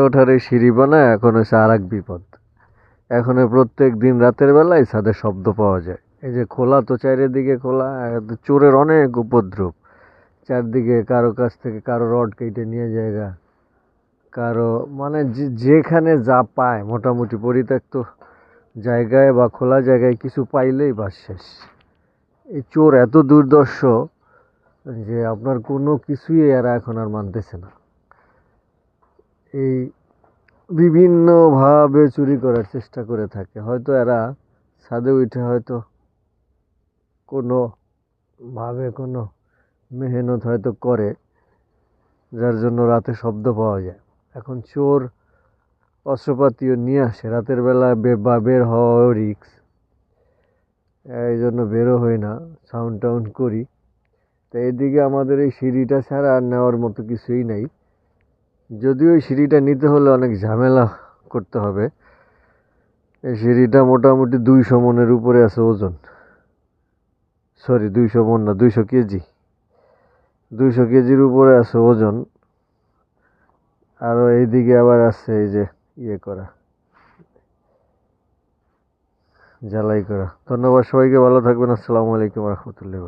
ওঠার এই সিঁড়ি বানায় এখন হচ্ছে আর এক বিপদ। এখন প্রত্যেক দিন রাতের বেলায় ছাদে শব্দ পাওয়া যায়। এই যে খোলা তো চারিদিকে খোলা, চোরের অনেক উপদ্রব। চারদিকে কারো কাছ থেকে কারো রড কেটে নিয়ে জায়গা, কারো মানে যেখানে যা পায় মোটামুটি পরিত্যক্ত জায়গায় বা খোলা জায়গায় কিছু পাইলেই বাস শেষ। এই চোর এত দুর্দর্শ যে আপনার কোনো কিছুই এরা এখন আর মানতেছে না। এই বিভিন্নভাবে চুরি করার চেষ্টা করে থাকে। হয়তো এরা ছাদে উঠে হয়তো কোনো মেহনত হয়তো করে, যার জন্য রাতে শব্দ পাওয়া যায়। এখন চোর অস্ত্রপাতিও নিয়ে আসে রাতের বেলা, বের হওয়াও রিস্ক, এই জন্য বেরো হই না, সাউন্ড টাউন্ড করি। তো এদিকে আমাদের এই সিঁড়িটা ছাড়া আর নেওয়ার মতো কিছুই নাই। যদিও এই সিঁড়িটা নিতে হলে অনেক ঝামেলা করতে হবে। এই সিঁড়িটা মোটামুটি 200 মনের উপরে আছে ওজন। সরি, 200 মন না, 200 কেজি। 200 কেজির উপরে আছে ওজন। আরো এইদিকে আবার আছে এই যে করা, ঝালাই করা। ধন্যবাদ সবাইকে, ভালো থাকবেন। আসসালামু আলাইকুম রহমতুল্লাহ।